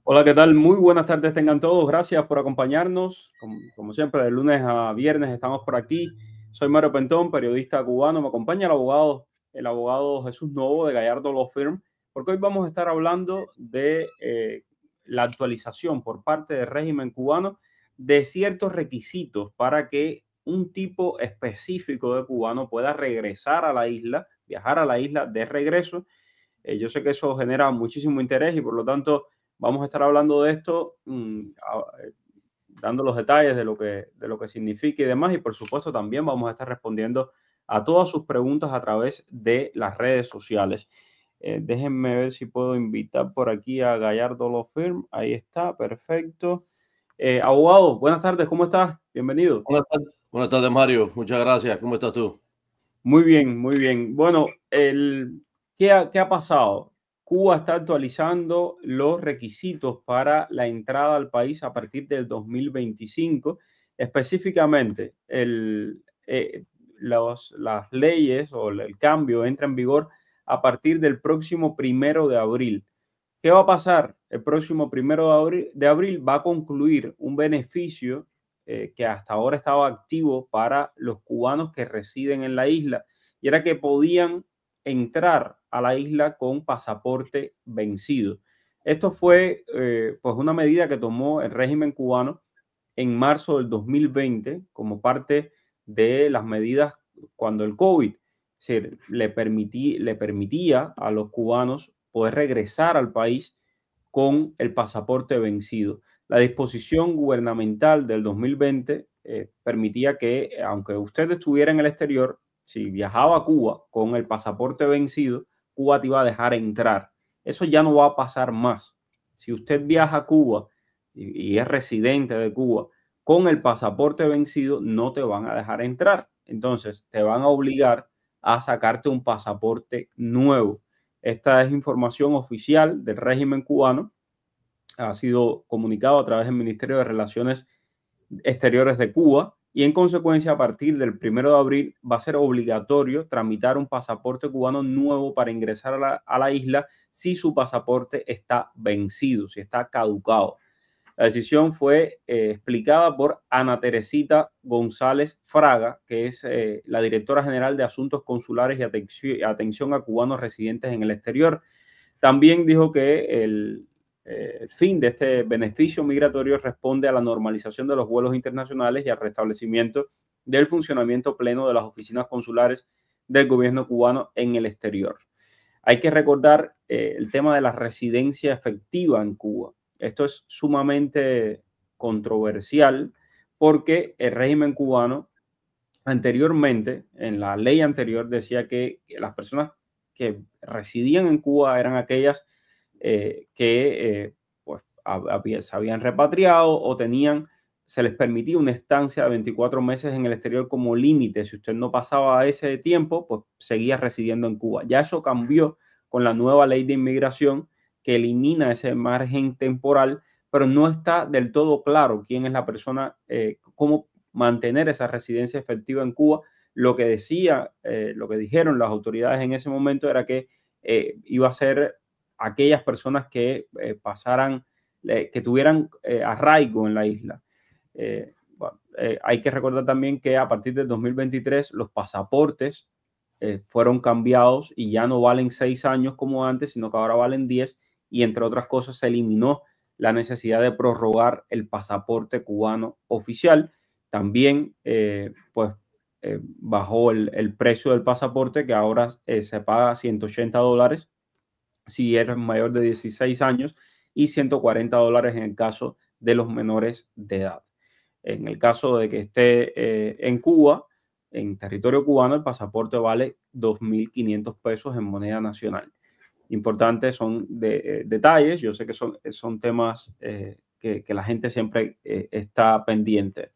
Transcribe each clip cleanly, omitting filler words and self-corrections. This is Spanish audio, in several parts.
Hola, ¿qué tal? Muy buenas tardes tengan todos. Gracias por acompañarnos. Como siempre, de lunes a viernes estamos por aquí. Soy Mario Pentón, periodista cubano. Me acompaña el abogado Jesús Novo de Gallardo Law Firm, porque hoy vamos a estar hablando de la actualización por parte del régimen cubano de ciertos requisitos para que un tipo específico de cubano pueda regresar a la isla, viajar a la isla de regreso. Yo sé que eso genera muchísimo interés y por lo tanto vamos a estar hablando de esto, dando los detalles de lo que significa y demás. Y por supuesto también vamos a estar respondiendo a todas sus preguntas a través de las redes sociales. Déjenme ver si puedo invitar por aquí a Gallardo Law Firm. Ahí está, perfecto. Abogado, buenas tardes, ¿cómo estás? Bienvenido. Buenas tardes, Mario. Muchas gracias. ¿Cómo estás tú? Muy bien, muy bien. Bueno, ¿qué ha pasado? Cuba está actualizando los requisitos para la entrada al país a partir del 2025. Específicamente, las leyes o el cambio entra en vigor a partir del próximo 1 de abril. ¿Qué va a pasar? El próximo 1 de abril va a concluir un beneficio que hasta ahora estaba activo para los cubanos que residen en la isla, y era que podían entrar a la isla con pasaporte vencido. Esto fue pues una medida que tomó el régimen cubano en marzo del 2020 como parte de las medidas cuando el COVID le permitía a los cubanos poder regresar al país con el pasaporte vencido. La disposición gubernamental del 2020 permitía que, aunque usted estuviera en el exterior, si viajaba a Cuba con el pasaporte vencido, Cuba te iba a dejar entrar. Eso ya no va a pasar más. Si usted viaja a Cuba y es residente de Cuba con el pasaporte vencido, no te van a dejar entrar. Entonces, te van a obligar a sacarte un pasaporte nuevo. Esta es información oficial del régimen cubano. Ha sido comunicado a través del Ministerio de Relaciones Exteriores de Cuba y en consecuencia a partir del 1 de abril va a ser obligatorio tramitar un pasaporte cubano nuevo para ingresar a la isla si su pasaporte está vencido, si está caducado. La decisión fue explicada por Ana Teresita González Fraga, que es la directora general de Asuntos Consulares y Atención a Cubanos Residentes en el Exterior. También dijo que el fin de este beneficio migratorio responde a la normalización de los vuelos internacionales y al restablecimiento del funcionamiento pleno de las oficinas consulares del gobierno cubano en el exterior. Hay que recordar el tema de la residencia efectiva en Cuba. Esto es sumamente controversial porque el régimen cubano anteriormente, en la ley anterior, decía que las personas que residían en Cuba eran aquellas pues, se habían repatriado o se les permitía una estancia de 24 meses en el exterior como límite. Si usted no pasaba ese tiempo, pues seguía residiendo en Cuba. Ya eso cambió con la nueva ley de inmigración que elimina ese margen temporal, pero no está del todo claro quién es la persona, cómo mantener esa residencia efectiva en Cuba. Lo que dijeron las autoridades en ese momento era que iba a ser aquellas personas que que tuvieran arraigo en la isla. Hay que recordar también que a partir del 2023 los pasaportes fueron cambiados y ya no valen 6 años como antes, sino que ahora valen 10, y entre otras cosas se eliminó la necesidad de prorrogar el pasaporte cubano oficial. También bajó el precio del pasaporte, que ahora se paga $180 si eres mayor de 16 años y $140 en el caso de los menores de edad. En el caso de que esté en Cuba, en territorio cubano, el pasaporte vale 2.500 pesos en moneda nacional. Importantes son detalles. Yo sé que son temas que la gente siempre está pendiente.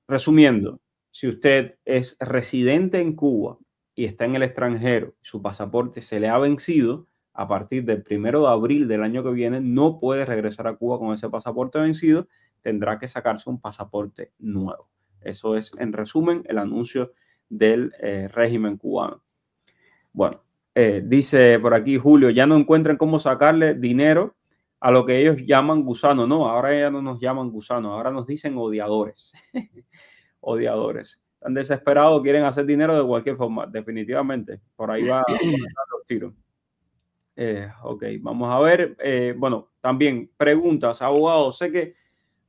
Resumiendo, si usted es residente en Cuba y está en el extranjero, su pasaporte se le ha vencido, a partir del 1 de abril del año que viene no puede regresar a Cuba con ese pasaporte vencido, tendrá que sacarse un pasaporte nuevo. Eso es, en resumen, el anuncio del régimen cubano. Bueno, dice por aquí Julio, ya no encuentran cómo sacarle dinero a lo que ellos llaman gusanos. No, ahora ya no nos llaman gusanos, ahora nos dicen odiadores. Odiadores. Están desesperados, quieren hacer dinero de cualquier forma, definitivamente. Por ahí va los tiros. Ok, vamos a ver. Bueno, también preguntas, abogados. Sé que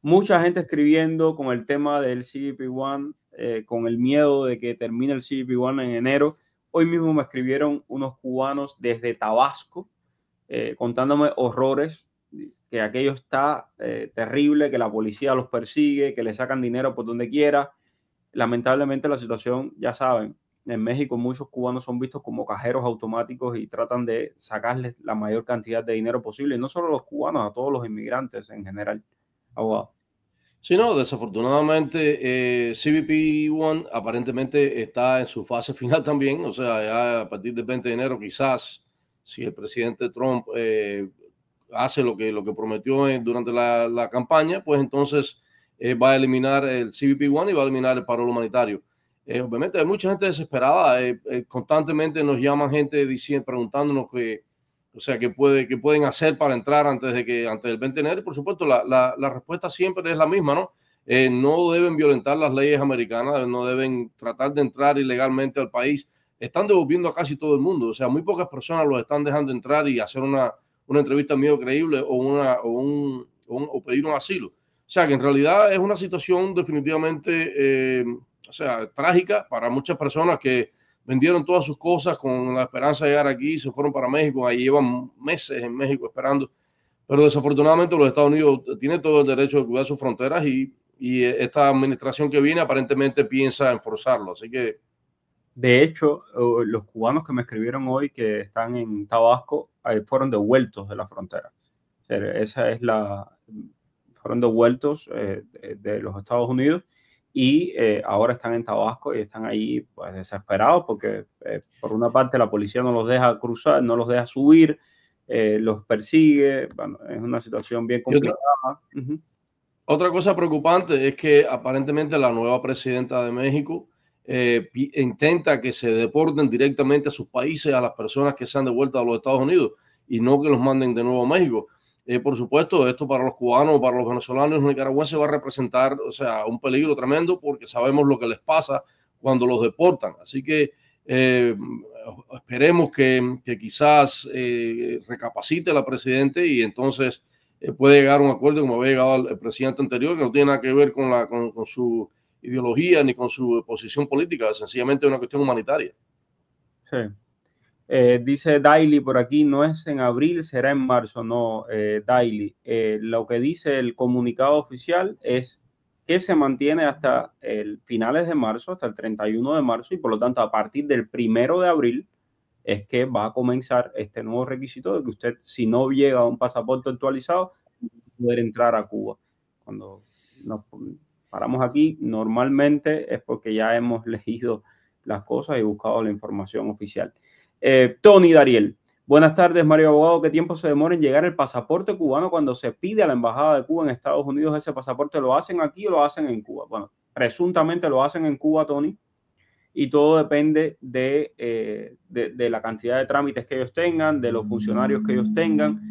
mucha gente escribiendo con el tema del CBP-1, con el miedo de que termine el CBP-1 en enero. Hoy mismo me escribieron unos cubanos desde Tabasco contándome horrores, que aquello está terrible, que la policía los persigue, que le sacan dinero por donde quiera. Lamentablemente la situación, ya saben, en México muchos cubanos son vistos como cajeros automáticos y tratan de sacarles la mayor cantidad de dinero posible. Y no solo a los cubanos, a todos los inmigrantes en general. Abogado. Sí, no, desafortunadamente CBP-1 aparentemente está en su fase final también, o sea, ya a partir del 20 de enero quizás, si el presidente Trump hace lo que prometió durante la campaña, pues entonces va a eliminar el CBP-1 y va a eliminar el paro humanitario. Obviamente hay mucha gente desesperada, constantemente nos llaman gente diciendo, preguntándonos o sea, qué pueden hacer para entrar antes del 20 de enero. Y por supuesto, la respuesta siempre es la misma, ¿no? No deben violentar las leyes americanas, no deben tratar de entrar ilegalmente al país. Están devolviendo a casi todo el mundo, o sea, muy pocas personas los están dejando entrar y hacer una entrevista medio creíble o pedir un asilo. O sea, que en realidad es una situación definitivamente, o sea, trágica para muchas personas que vendieron todas sus cosas con la esperanza de llegar aquí, se fueron para México, ahí llevan meses en México esperando, pero desafortunadamente los Estados Unidos tienen todo el derecho de cuidar sus fronteras y esta administración que viene aparentemente piensa enforzarlo, así que... De hecho, los cubanos que me escribieron hoy que están en Tabasco fueron devueltos de la frontera. Esa es fueron devueltos de los Estados Unidos y ahora están en Tabasco y están ahí pues desesperados porque por una parte la policía no los deja cruzar, no los deja subir, los persigue. Bueno, es una situación bien complicada. Otra cosa preocupante es que aparentemente la nueva presidenta de México intenta que se deporten directamente a sus países a las personas que se han devuelto a los Estados Unidos y no que los manden de nuevo a México. Por supuesto, esto para los cubanos, para los venezolanos, los nicaragüenses va a representar, o sea, un peligro tremendo porque sabemos lo que les pasa cuando los deportan. Así que esperemos que quizás recapacite la presidenta y entonces puede llegar a un acuerdo como había llegado el presidente anterior, que no tiene nada que ver con su ideología ni con su posición política, sencillamente una cuestión humanitaria. Sí. Dice Daily por aquí, no es en abril, será en marzo. No, Daily. Lo que dice el comunicado oficial es que se mantiene hasta el finales de marzo, hasta el 31 de marzo, y por lo tanto a partir del 1 de abril es que va a comenzar este nuevo requisito de que usted, si no llega a un pasaporte actualizado, no va a poder entrar a Cuba. Cuando nos paramos aquí, normalmente es porque ya hemos leído las cosas y buscado la información oficial. Tony Dariel, buenas tardes, Mario Abogado. ¿Qué tiempo se demora en llegar el pasaporte cubano cuando se pide a la Embajada de Cuba en Estados Unidos ese pasaporte? ¿Lo hacen aquí o lo hacen en Cuba? Bueno, presuntamente lo hacen en Cuba, Tony, y todo depende de la cantidad de trámites que ellos tengan, de los funcionarios que ellos tengan,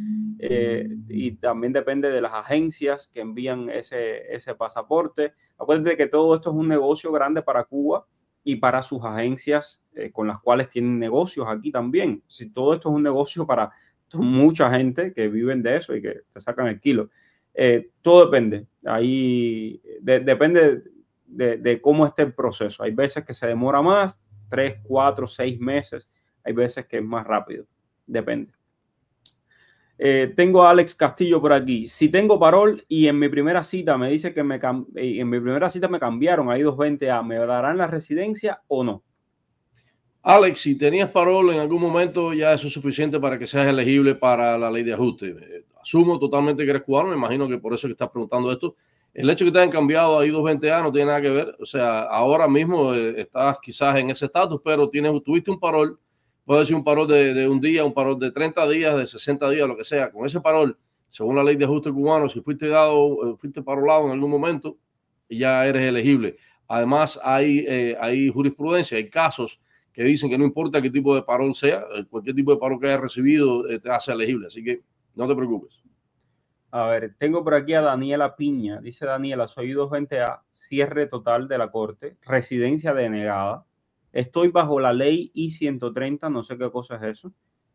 y también depende de las agencias que envían ese pasaporte. Acuérdense que todo esto es un negocio grande para Cuba y para sus agencias con las cuales tienen negocios aquí también. Si todo esto es un negocio para mucha gente que viven de eso y que te sacan el kilo. Todo depende. Ahí depende de cómo esté el proceso. Hay veces que se demora más, 3, 4, 6 meses. Hay veces que es más rápido. Depende. Tengo a Alex Castillo por aquí. Si tengo parol y en mi primera cita me dice que me cambiaron a I-220A, ¿me darán la residencia o no? Alex, si tenías parol en algún momento, ya eso es suficiente para que seas elegible para la ley de ajuste. Asumo totalmente que eres cubano, me imagino que por eso que estás preguntando esto. El hecho de que te hayan cambiado a I-220A no tiene nada que ver. O sea, ahora mismo estás quizás en ese estatus, pero tuviste un parol, puede ser un parol de un día, un parol de 30 días, de 60 días, lo que sea. Con ese parol, según la ley de ajuste cubano, si fuiste parolado en algún momento, ya eres elegible. Además, hay jurisprudencia, hay casos que dicen que no importa qué tipo de parol sea, cualquier tipo de parol que hayas recibido te hace elegible, así que no te preocupes. A ver, tengo por aquí a Daniela Piña. Dice Daniela, soy 220A, cierre total de la corte, residencia denegada. Estoy bajo la ley I-130, no sé qué cosa es eso,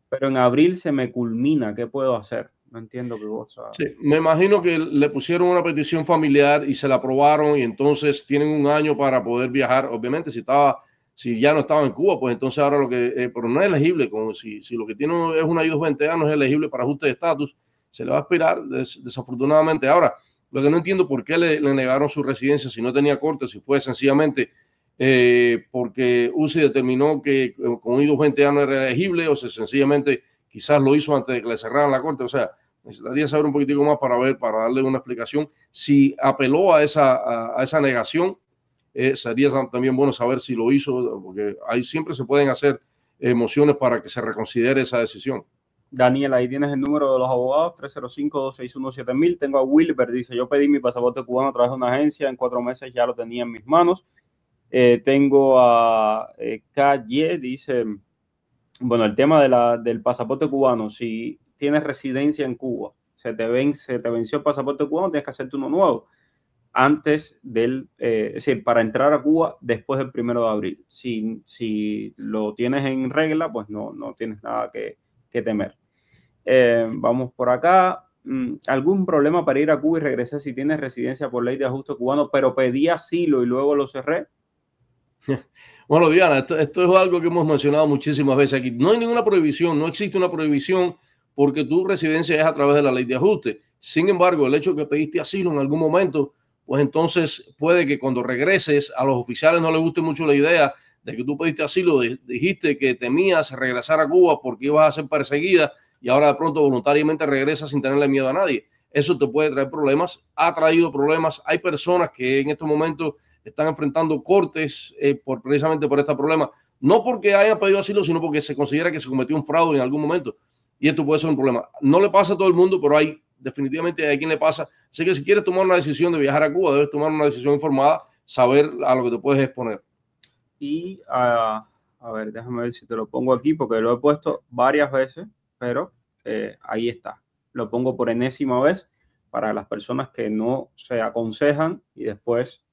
pero en abril se me culmina. ¿Qué puedo hacer? No entiendo qué cosa. Sí, me imagino que le pusieron una petición familiar y se la aprobaron y entonces tienen un año para poder viajar. Obviamente, si ya no estaba en Cuba, pues entonces ahora pero no es elegible. Si lo que tiene es una I-220A, no es elegible para ajuste de estatus, se le va a expirar desafortunadamente. Ahora, lo que no entiendo por qué le negaron su residencia si no tenía corte, si fue sencillamente porque UCI determinó que con un I-220A no era elegible o si sencillamente quizás lo hizo antes de que le cerraran la corte. O sea, necesitaría saber un poquitico más para darle una explicación. Si apeló a esa negación, sería también bueno saber si lo hizo, porque ahí siempre se pueden hacer mociones para que se reconsidere esa decisión. Daniel, ahí tienes el número de los abogados, 305-261-7000. Tengo a Wilber, dice, yo pedí mi pasaporte cubano a través de una agencia, en 4 meses ya lo tenía en mis manos. Tengo a Calle, dice, bueno, el tema del pasaporte cubano, si tienes residencia en Cuba, se te venció el pasaporte cubano, tienes que hacerte uno nuevo antes es decir, para entrar a Cuba después del 1 de abril. Si lo tienes en regla, pues no tienes nada que temer. Vamos por acá. ¿Algún problema para ir a Cuba y regresar si tienes residencia por ley de ajuste cubano, pero pedí asilo y luego lo cerré? Bueno, Diana, esto es algo que hemos mencionado muchísimas veces aquí. No hay ninguna prohibición, no existe una prohibición porque tu residencia es a través de la ley de ajuste. Sin embargo, el hecho de que pediste asilo en algún momento, pues entonces puede que cuando regreses a los oficiales no les guste mucho la idea de que tú pediste asilo, dijiste que temías regresar a Cuba porque ibas a ser perseguida y ahora de pronto voluntariamente regresas sin tenerle miedo a nadie. Eso te puede traer problemas, ha traído problemas. Hay personas que en estos momentos están enfrentando cortes precisamente por este problema, no porque hayan pedido asilo, sino porque se considera que se cometió un fraude en algún momento y esto puede ser un problema. No le pasa a todo el mundo, pero definitivamente hay quien le pasa. Así que si quieres tomar una decisión de viajar a Cuba, debes tomar una decisión informada, saber a lo que te puedes exponer. Y a ver, déjame ver si te lo pongo aquí, porque lo he puesto varias veces, pero ahí está. Lo pongo por enésima vez para las personas que no se aconsejan y después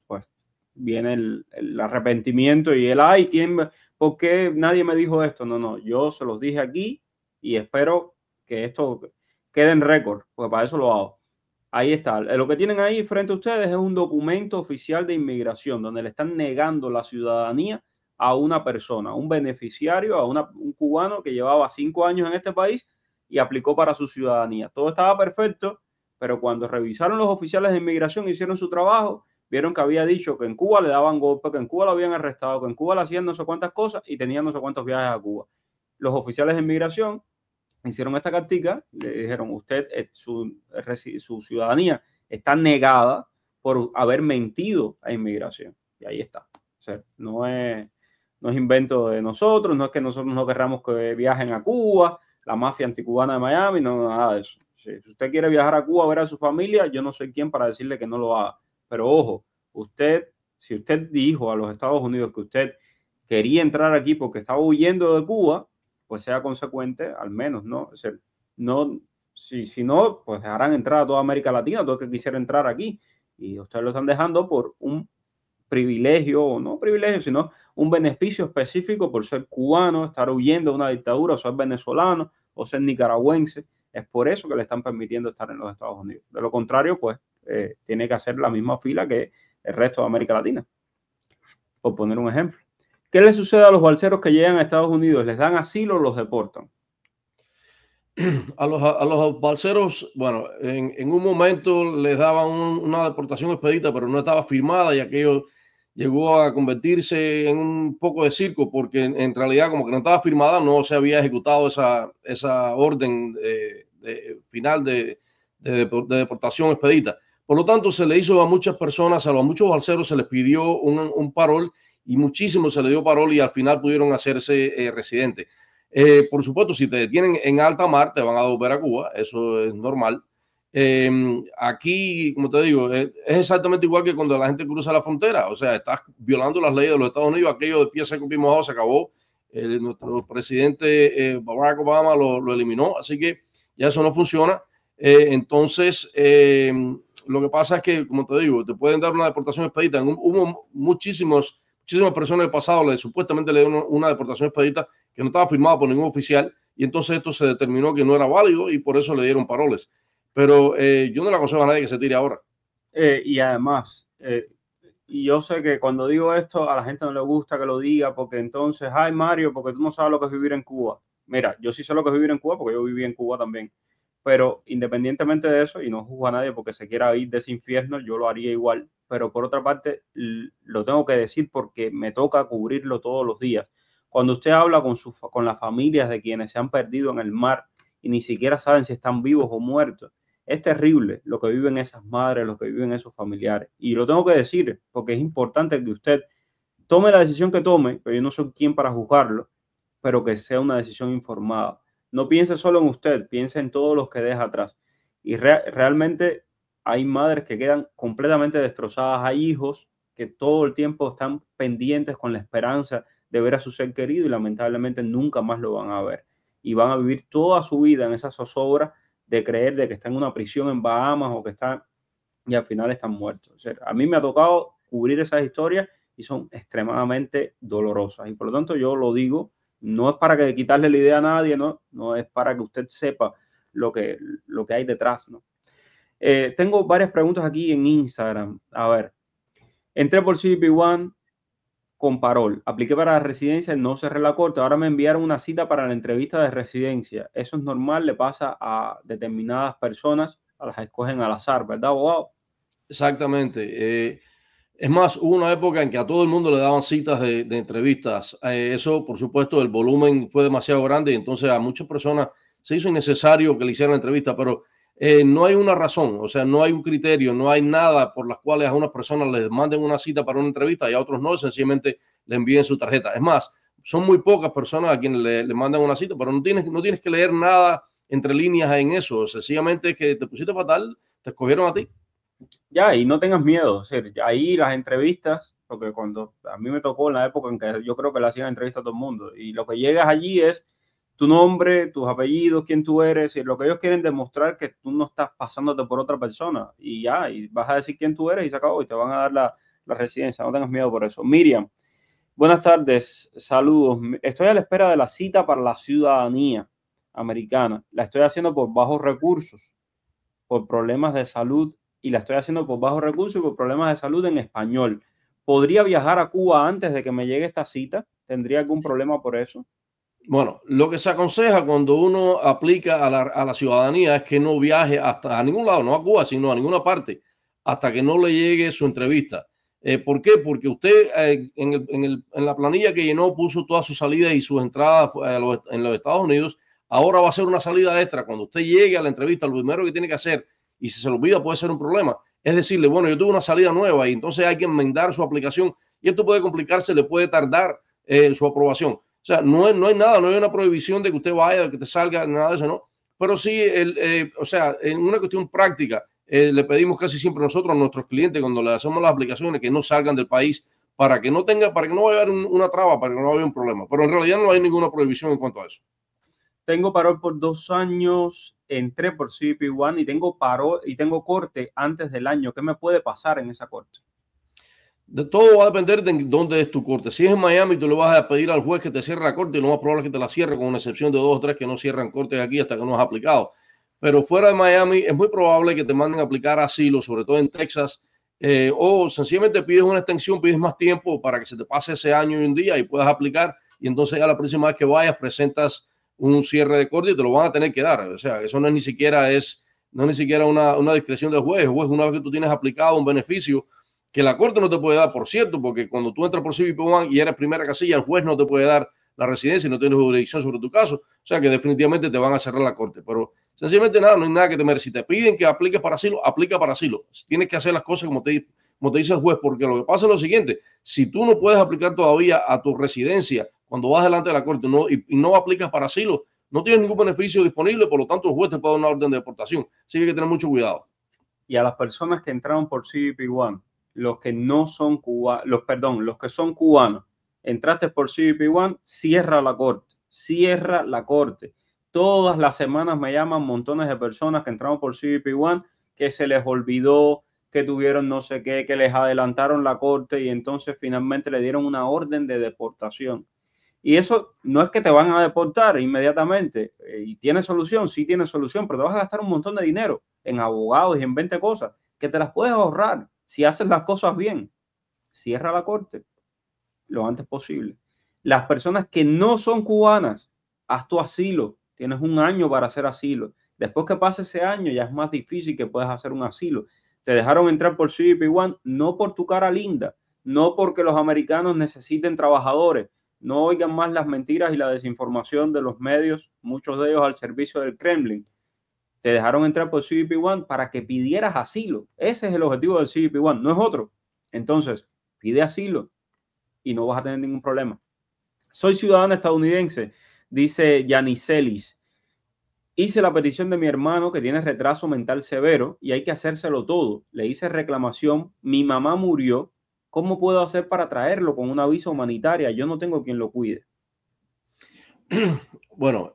pues viene el arrepentimiento y ay, ¿por qué nadie me dijo esto? No, yo se los dije aquí y espero que esto quede en récord, porque para eso lo hago. Ahí está. Lo que tienen ahí frente a ustedes es un documento oficial de inmigración donde le están negando la ciudadanía a una persona, un beneficiario, a un cubano que llevaba 5 años en este país y aplicó para su ciudadanía. Todo estaba perfecto, pero cuando revisaron los oficiales de inmigración y hicieron su trabajo, vieron que había dicho que en Cuba le daban golpe, que en Cuba lo habían arrestado, que en Cuba le hacían no sé cuántas cosas y tenían no sé cuántos viajes a Cuba. Los oficiales de inmigración hicieron esta cartica, le dijeron, usted, su ciudadanía está negada por haber mentido a inmigración. Y ahí está. O sea, no es invento de nosotros, no es que nosotros no querramos que viajen a Cuba, la mafia anticubana de Miami, no, nada de eso. Si usted quiere viajar a Cuba a ver a su familia, yo no soy quien para decirle que no lo haga. Pero ojo, si usted dijo a los Estados Unidos que usted quería entrar aquí porque estaba huyendo de Cuba, pues sea consecuente, al menos, ¿no? O sea, si no, pues dejarán entrar a toda América Latina, todo el que quisiera entrar aquí. Y ustedes lo están dejando por un privilegio, o no privilegio, sino un beneficio específico por ser cubano, estar huyendo de una dictadura, o ser venezolano, o ser nicaragüense. Es por eso que le están permitiendo estar en los Estados Unidos. De lo contrario, pues, tiene que hacer la misma fila que el resto de América Latina. Por poner un ejemplo. ¿Qué les sucede a los balseros que llegan a Estados Unidos? ¿Les dan asilo o los deportan? A los balseros, bueno, en un momento les daban una deportación expedita, pero no estaba firmada y aquello llegó a convertirse en un poco de circo porque en realidad como que no estaba firmada, no se había ejecutado esa orden final de deportación expedita. Por lo tanto, se le hizo a muchas personas, a muchos balseros se les pidió un parol y muchísimos se les dio parol y al final pudieron hacerse residentes. Por supuesto, si te detienen en alta mar, te van a devolver a Cuba, eso es normal. Aquí, como te digo, es exactamente igual que cuando la gente cruza la frontera, o sea, estás violando las leyes de los Estados Unidos, aquello de pie seco, pie mojado, se acabó. Nuestro presidente Barack Obama lo eliminó, así que ya eso no funciona. Entonces, lo que pasa es que, como te digo, te pueden dar una deportación expedita. Hubo muchísimas personas del pasado, supuestamente le dieron una deportación expedita que no estaba firmada por ningún oficial, y entonces esto se determinó que no era válido y por eso le dieron paroles. Pero yo no le aconsejo a nadie que se tire ahora. Y además, y yo sé que cuando digo esto a la gente no le gusta que lo diga, porque entonces, ay Mario, porque tú no sabes lo que es vivir en Cuba. Mira, yo sí sé lo que es vivir en Cuba porque yo viví en Cuba también. Pero independientemente de eso, y no juzgo a nadie porque se quiera ir de ese infierno, yo lo haría igual. Pero por otra parte, lo tengo que decir porque me toca cubrirlo todos los días. Cuando usted habla con las familias de quienes se han perdido en el mar y ni siquiera saben si están vivos o muertos, es terrible lo que viven esas madres, lo que viven esos familiares. Y lo tengo que decir porque es importante que usted tome la decisión que tome, pero yo no soy quien para juzgarlo, pero que sea una decisión informada. No piense solo en usted, piense en todos los que deja atrás. Y realmente hay madres que quedan completamente destrozadas, hay hijos que todo el tiempo están pendientes con la esperanza de ver a su ser querido y lamentablemente nunca más lo van a ver. Y van a vivir toda su vida en esa zozobra de creer de que están en una prisión en Bahamas o que están y al final están muertos. O sea, a mí me ha tocado cubrir esas historias y son extremadamente dolorosas. Y por lo tanto yo lo digo, no es para que quitarle la idea a nadie, no es para que usted sepa lo que hay detrás, ¿no? Tengo varias preguntas aquí en Instagram. A ver, entré por CBP One con parol, apliqué para la residencia, no cerré la corte, ahora me enviaron una cita para la entrevista de residencia. Eso es normal, le pasa a determinadas personas, a las escogen al azar, ¿verdad, abogado? Exactamente. Es más, hubo una época en que a todo el mundo le daban citas de entrevistas. Eso, por supuesto, el volumen fue demasiado grande y entonces a muchas personas se hizo innecesario que le hicieran la entrevista, pero no hay una razón, o sea, no hay un criterio, no hay nada por las cuales a unas personas les manden una cita para una entrevista y a otros no, sencillamente le envíen su tarjeta. Es más, son muy pocas personas a quienes le mandan una cita, pero no tienes que leer nada entre líneas en eso. Sencillamente es que te pusiste fatal, te escogieron a ti. Ya, y no tengas miedo. O sea, ahí las entrevistas, porque cuando a mí me tocó en la época en que yo creo que le hacían entrevistas a todo el mundo, y lo que llegas allí es tu nombre, tus apellidos, quién tú eres, y lo que ellos quieren demostrar que tú no estás pasándote por otra persona, y ya, y vas a decir quién tú eres y se acabó, y te van a dar la residencia. No tengas miedo por eso. Miriam, buenas tardes, saludos. Estoy a la espera de la cita para la ciudadanía americana. La estoy haciendo por bajos recursos, por problemas de salud, y la estoy haciendo por bajos recursos y por problemas de salud en español. ¿Podría viajar a Cuba antes de que me llegue esta cita? ¿Tendría algún problema por eso? Bueno, lo que se aconseja cuando uno aplica a la ciudadanía es que no viaje hasta a ningún lado, no a Cuba, sino a ninguna parte, hasta que no le llegue su entrevista. ¿Por qué? Porque usted en la planilla que llenó puso todas sus salidas y sus entradas en los Estados Unidos. Ahora va a ser una salida extra. Cuando usted llegue a la entrevista, lo primero que tiene que hacer, y si se lo olvida puede ser un problema, es decirle, bueno, yo tuve una salida nueva y entonces hay que enmendar su aplicación y esto puede complicarse, le puede tardar su aprobación. O sea, no hay nada, no hay una prohibición de que usted vaya, de que te salga, nada de eso, ¿no? Pero sí, o sea, en una cuestión práctica, le pedimos casi siempre nosotros a nuestros clientes cuando le hacemos las aplicaciones que no salgan del país para que no vaya a haber una traba, para que no haya un problema. Pero en realidad no hay ninguna prohibición en cuanto a eso. Tengo parol por 2 años, entré por CBP One y tengo parol y tengo corte antes del año. ¿Qué me puede pasar en esa corte? De todo va a depender de dónde es tu corte. Si es en Miami, tú le vas a pedir al juez que te cierre la corte y lo más probable es que te la cierre, con una excepción de 2 o 3 que no cierran cortes aquí hasta que no has aplicado. Pero fuera de Miami es muy probable que te manden a aplicar asilo, sobre todo en Texas, o sencillamente pides una extensión, pides más tiempo para que se te pase ese año y un día y puedas aplicar y entonces ya la próxima vez que vayas presentas un cierre de corte y te lo van a tener que dar. O sea, eso no es ni siquiera una discreción del juez. El juez, una vez que tú tienes aplicado un beneficio, que la corte no te puede dar, por cierto, porque cuando tú entras por CBP One y eres primera casilla, el juez no te puede dar la residencia y no tienes jurisdicción sobre tu caso. O sea que definitivamente te van a cerrar la corte. Pero sencillamente nada, no hay nada que temer. Si te piden que apliques para asilo, aplica para asilo. Tienes que hacer las cosas como te dice el juez, porque lo que pasa es lo siguiente: si tú no puedes aplicar todavía a tu residencia cuando vas delante de la corte y no aplicas para asilo, no tienes ningún beneficio disponible, por lo tanto el juez te puede dar una orden de deportación. Así que hay que tener mucho cuidado. Y a las personas que entraron por CBP One, los que no son cubanos, los que son cubanos, entraste por CBP One, cierra la corte, Todas las semanas me llaman montones de personas que entraron por CBP One, que se les olvidó, que tuvieron no sé qué, que les adelantaron la corte y entonces finalmente le dieron una orden de deportación. Y eso no es que te van a deportar inmediatamente y tiene solución, sí tiene solución, pero te vas a gastar un montón de dinero en abogados y en 20 cosas que te las puedes ahorrar si haces las cosas bien. Cierra la corte lo antes posible. Las personas que no son cubanas, haz tu asilo. Tienes un año para hacer asilo. Después que pase ese año ya es más difícil que puedas hacer un asilo. Te dejaron entrar por CBP One no por tu cara linda, no porque los americanos necesiten trabajadores. No oigan más las mentiras y la desinformación de los medios, muchos de ellos al servicio del Kremlin. Te dejaron entrar por CBP One para que pidieras asilo. Ese es el objetivo del CBP One, no es otro. Entonces, pide asilo y no vas a tener ningún problema. Soy ciudadana estadounidense, dice Yanicelis. Hice la petición de mi hermano que tiene retraso mental severo y hay que hacérselo todo. Le hice reclamación, mi mamá murió. ¿Cómo puedo hacer para traerlo con una visa humanitaria? Yo no tengo quien lo cuide. Bueno,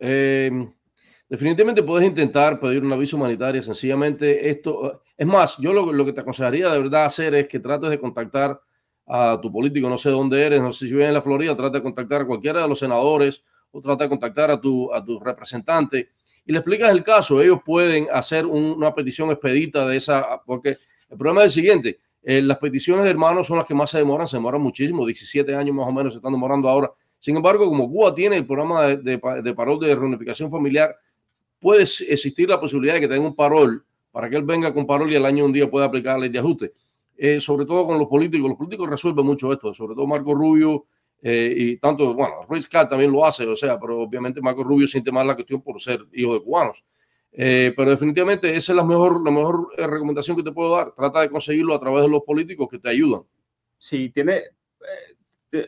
definitivamente puedes intentar pedir una visa humanitaria. Sencillamente esto, es más, yo lo que te aconsejaría de verdad hacer es que trates de contactar a tu político, no sé dónde eres, no sé si vives en la Florida, trata de contactar a cualquiera de los senadores o trata de contactar a tu representante y le explicas el caso. Ellos pueden hacer una petición expedita de esa, porque el problema es el siguiente, las peticiones de hermanos son las que más se demoran muchísimo, 17 años más o menos se están demorando ahora. Sin embargo, como Cuba tiene el programa de parol de reunificación familiar, puede existir la posibilidad de que tenga un parol para que él venga con parol y al año un día pueda aplicar la ley de ajuste. Sobre todo con los políticos resuelven mucho esto, sobre todo Marco Rubio y tanto, bueno, Ruiz Cat también lo hace, o sea, pero obviamente Marco Rubio siente más la cuestión por ser hijo de cubanos. Pero definitivamente esa es la mejor recomendación que te puedo dar. Trata de conseguirlo a través de los políticos que te ayudan. Sí,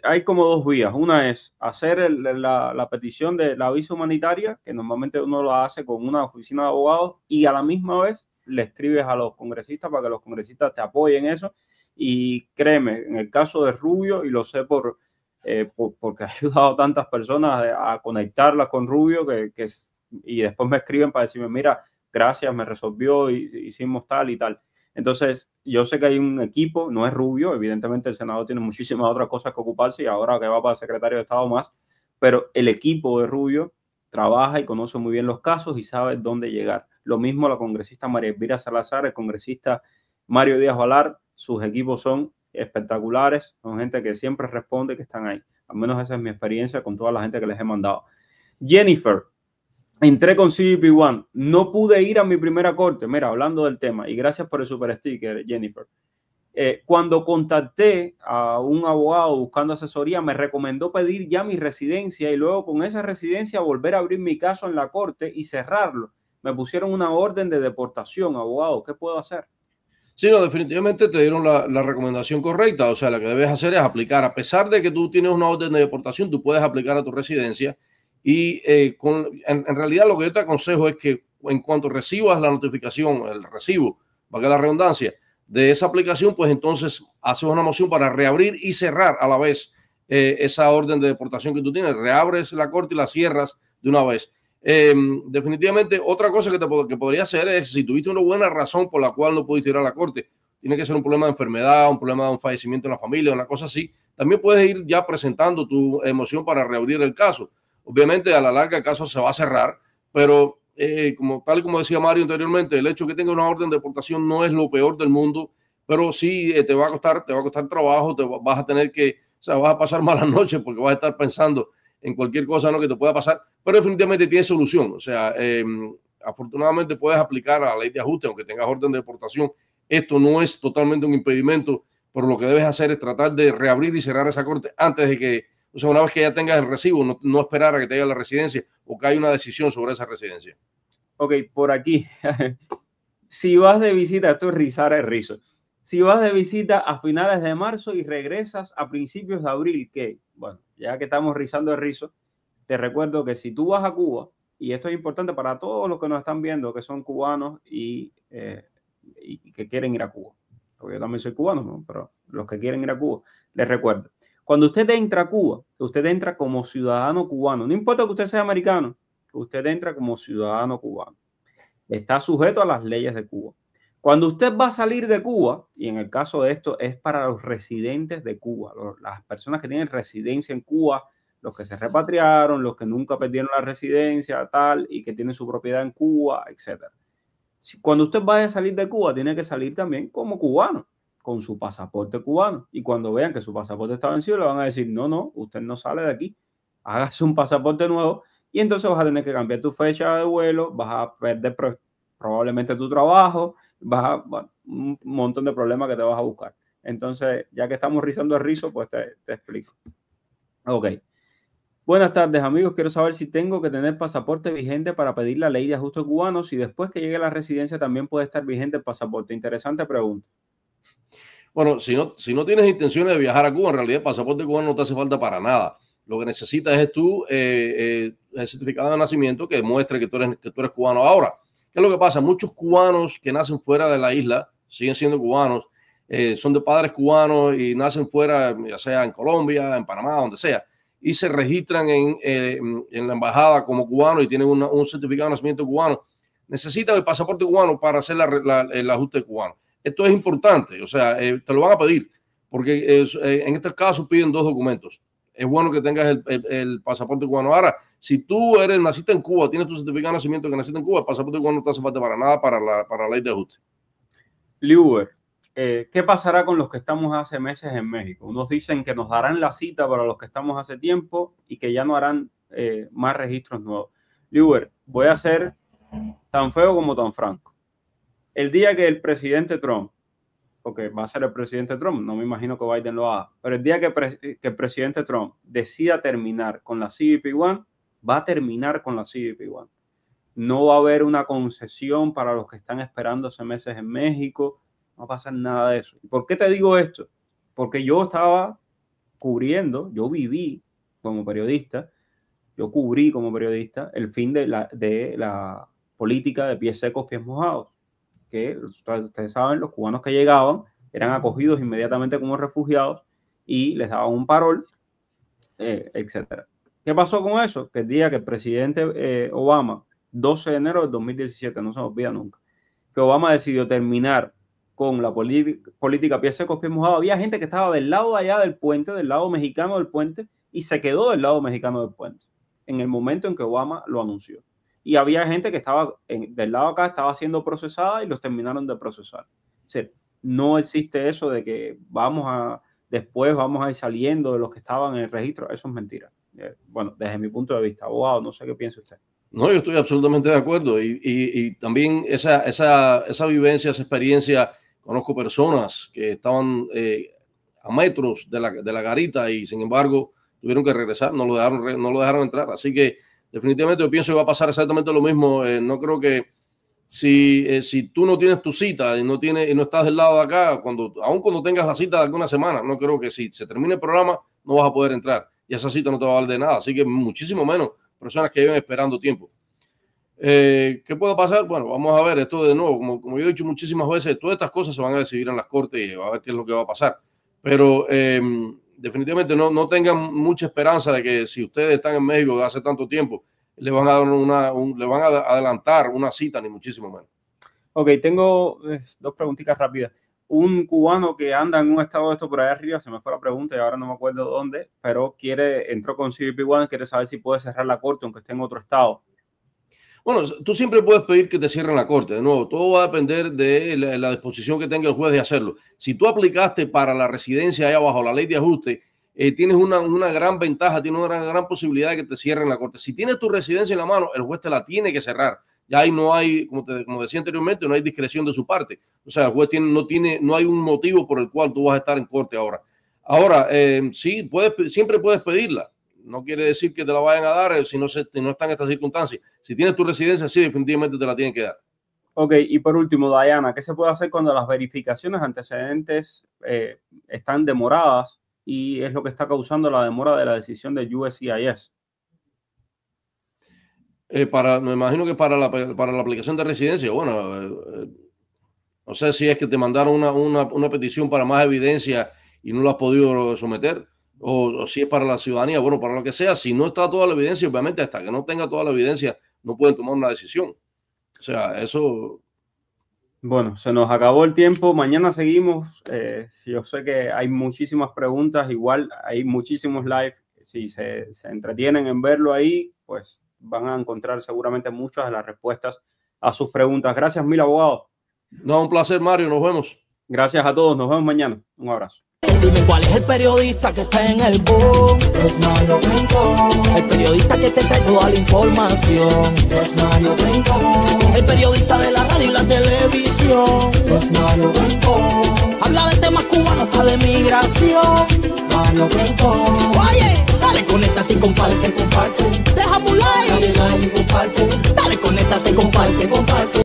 hay como dos vías. Una es hacer la petición de la visa humanitaria, que normalmente uno lo hace con una oficina de abogados, y a la misma vez le escribes a los congresistas para que los congresistas te apoyen eso. Y créeme, en el caso de Rubio, y lo sé porque ha ayudado a tantas personas a conectarlas con Rubio, y después me escriben para decirme, mira, gracias, me resolvió, hicimos tal y tal. Entonces, yo sé que hay un equipo, no es Rubio, evidentemente el Senado tiene muchísimas otras cosas que ocuparse y ahora que va para el secretario de Estado más, pero el equipo de Rubio trabaja y conoce muy bien los casos y sabe dónde llegar. Lo mismo la congresista María Elvira Salazar, el congresista Mario Díaz Valar, sus equipos son espectaculares, son gente que siempre responde, que están ahí. Al menos esa es mi experiencia con toda la gente que les he mandado. Jennifer, entré con CBP One, no pude ir a mi primera corte, mira, hablando del tema, y gracias por el super sticker, Jennifer. Cuando contacté a un abogado buscando asesoría, me recomendó pedir ya mi residencia y luego con esa residencia volver a abrir mi caso en la corte y cerrarlo. Me pusieron una orden de deportación, abogado, ¿qué puedo hacer? Sí, no, definitivamente te dieron la recomendación correcta. O sea, lo que debes hacer es aplicar. A pesar de que tú tienes una orden de deportación, tú puedes aplicar a tu residencia. Y en realidad lo que yo te aconsejo es que en cuanto recibas la notificación, el recibo, valga la redundancia, de esa aplicación, pues entonces haces una moción para reabrir y cerrar a la vez esa orden de deportación que tú tienes. Reabres la corte y la cierras de una vez. Definitivamente otra cosa que podría hacer es si tuviste una buena razón por la cual no pudiste ir a la corte, tiene que ser un problema de enfermedad, un problema de un fallecimiento en la familia, una cosa así, también puedes ir ya presentando tu moción para reabrir el caso. Obviamente a la larga el caso se va a cerrar, pero tal como decía Mario anteriormente, el hecho de que tenga una orden de deportación no es lo peor del mundo, pero sí te va a costar trabajo, vas a tener que, o sea, vas a pasar malas noches porque vas a estar pensando en cualquier cosa, ¿no?, que te pueda pasar, pero definitivamente tiene solución. O sea, afortunadamente puedes aplicar a la ley de ajuste, aunque tengas orden de deportación. Esto no es totalmente un impedimento, pero lo que debes hacer es tratar de reabrir y cerrar esa corte antes de que, o sea, una vez que ya tengas el recibo, no esperar a que te llegue la residencia o que haya una decisión sobre esa residencia. Ok, por aquí. Si vas de visita, esto es rizar el rizo. Si vas de visita a finales de marzo y regresas a principios de abril, que, bueno, ya que estamos rizando el rizo, te recuerdo que si tú vas a Cuba, y esto es importante para todos los que nos están viendo, que son cubanos y que quieren ir a Cuba, porque yo también soy cubano, ¿no? Pero los que quieren ir a Cuba, les recuerdo, cuando usted entra a Cuba, usted entra como ciudadano cubano, no importa que usted sea americano, usted entra como ciudadano cubano. Está sujeto a las leyes de Cuba. Cuando usted va a salir de Cuba, y en el caso de esto es para los residentes de Cuba, las personas que tienen residencia en Cuba, los que se repatriaron, los que nunca perdieron la residencia, tal, y que tienen su propiedad en Cuba, etc. Cuando usted vaya a salir de Cuba, tiene que salir también como cubano, con su pasaporte cubano. Y cuando vean que su pasaporte está vencido, le van a decir, no, no, usted no sale de aquí, hágase un pasaporte nuevo, y entonces vas a tener que cambiar tu fecha de vuelo, vas a perder probablemente tu trabajo, bueno, un montón de problemas que te vas a buscar. Entonces, ya que estamos rizando el rizo, pues te explico. Ok. Buenas tardes, amigos. Quiero saber si tengo que tener pasaporte vigente para pedir la ley de ajuste cubano, si después que llegue a la residencia también puede estar vigente el pasaporte. Interesante pregunta. Bueno, si no tienes intenciones de viajar a Cuba, en realidad el pasaporte cubano no te hace falta para nada. Lo que necesitas es el certificado de nacimiento que demuestre que tú eres cubano. Ahora, ¿qué es lo que pasa? Muchos cubanos que nacen fuera de la isla siguen siendo cubanos, son de padres cubanos y nacen fuera, ya sea en Colombia, en Panamá, donde sea, y se registran en la embajada como cubanos y tienen un certificado de nacimiento cubano. Necesitan el pasaporte cubano para hacer el ajuste cubano. Esto es importante, o sea, te lo van a pedir, porque en este caso piden 2 documentos. Es bueno que tengas el pasaporte cubano. Ahora, si tú naciste en Cuba, tienes tu certificado de nacimiento que naciste en Cuba, el pasaporte cubano no te hace falta para nada para la ley de ajuste. Liuber, ¿qué pasará con los que estamos hace meses en México? Unos dicen que nos darán la cita para los que estamos hace tiempo y que ya no harán más registros nuevos. Liuber, voy a ser tan feo como tan franco. El día que el presidente Trump, porque va a ser el presidente Trump, no me imagino que Biden lo haga, pero el día que el presidente Trump decida terminar con la CBP-1, va a terminar con la CBP-1. No va a haber una concesión para los que están esperando hace meses en México, no va a pasar nada de eso. ¿Y por qué te digo esto? Porque yo estaba cubriendo, yo viví como periodista, yo cubrí como periodista el fin de la política de pies secos, pies mojados, que ustedes saben, los cubanos que llegaban eran acogidos inmediatamente como refugiados y les daban un parol, etcétera. ¿Qué pasó con eso? Que el día que el presidente Obama, 12 de enero del 2017, no se me olvida nunca, que Obama decidió terminar con la política pies secos, pies mojados, había gente que estaba del lado allá del puente, del lado mexicano del puente, y se quedó del lado mexicano del puente en el momento en que Obama lo anunció. Y había gente que estaba del lado acá, estaba siendo procesada y los terminaron de procesar. O sea, no existe eso de que después vamos a ir saliendo de los que estaban en el registro. Eso es mentira. Bueno, desde mi punto de vista, abogado, no sé qué piensa usted. No, yo estoy absolutamente de acuerdo. Y también esa vivencia, esa experiencia, conozco personas que estaban a metros de la garita y sin embargo tuvieron que regresar, no lo dejaron entrar. Así que definitivamente yo pienso que va a pasar exactamente lo mismo. No creo que si tú no tienes tu cita y no estás del lado de acá, aun cuando tengas la cita de alguna semana, no creo que si se termine el programa no vas a poder entrar y esa cita no te va a valer de nada. Así que muchísimo menos personas que lleven esperando tiempo. ¿Qué puede pasar? Bueno, vamos a ver esto de nuevo. Como yo he dicho muchísimas veces, todas estas cosas se van a decidir en las cortes y va a ver qué es lo que va a pasar. Pero definitivamente no tengan mucha esperanza de que si ustedes están en México hace tanto tiempo, le van a dar le van a adelantar una cita, ni muchísimo menos. Ok, tengo 2 preguntitas rápidas. Un cubano que anda en un estado de esto por allá arriba, se me fue la pregunta y ahora no me acuerdo dónde, pero entró con CBP-1, quiere saber si puede cerrar la corte aunque esté en otro estado. Bueno, tú siempre puedes pedir que te cierren la corte. De nuevo, todo va a depender de la disposición que tenga el juez de hacerlo. Si tú aplicaste para la residencia allá bajo la ley de ajuste, tienes una gran ventaja, tienes una gran posibilidad de que te cierren la corte. Si tienes tu residencia en la mano, el juez te la tiene que cerrar. Ya ahí no hay, como decía anteriormente, no hay discreción de su parte. O sea, el juez no hay un motivo por el cual tú vas a estar en corte ahora. Ahora, sí, siempre puedes pedirla. No quiere decir que te la vayan a dar si no está en estas circunstancias. Si tienes tu residencia, sí, definitivamente te la tienen que dar. Ok, y por último, Diana, ¿qué se puede hacer cuando las verificaciones antecedentes están demoradas y es lo que está causando la demora de la decisión de USCIS? Me imagino que para la aplicación de residencia, bueno, no sé si es que te mandaron una petición para más evidencia y no la has podido someter, o si es para la ciudadanía, bueno, para lo que sea, si no está toda la evidencia, obviamente hasta que no tenga toda la evidencia, no pueden tomar una decisión. O sea, eso... Bueno, se nos acabó el tiempo. Mañana seguimos. Yo sé que hay muchísimas preguntas. Igual hay muchísimos live. Si se entretienen en verlo ahí, pues van a encontrar seguramente muchas de las respuestas a sus preguntas. Gracias mil, abogado. No, un placer, Mario. Nos vemos. Gracias a todos. Nos vemos mañana. Un abrazo. Dime cuál es el periodista que está en el boom. Es Mario Rincón. El periodista que te trae toda la información. Es Mario Rincón. El periodista de la radio y la televisión. Es Mario Rincón. Habla de temas cubanos hasta de migración. Mario Rincón. Oye, dale, conéctate y comparte. Déjame un like. Dale like y comparte. Dale, conéctate y comparte.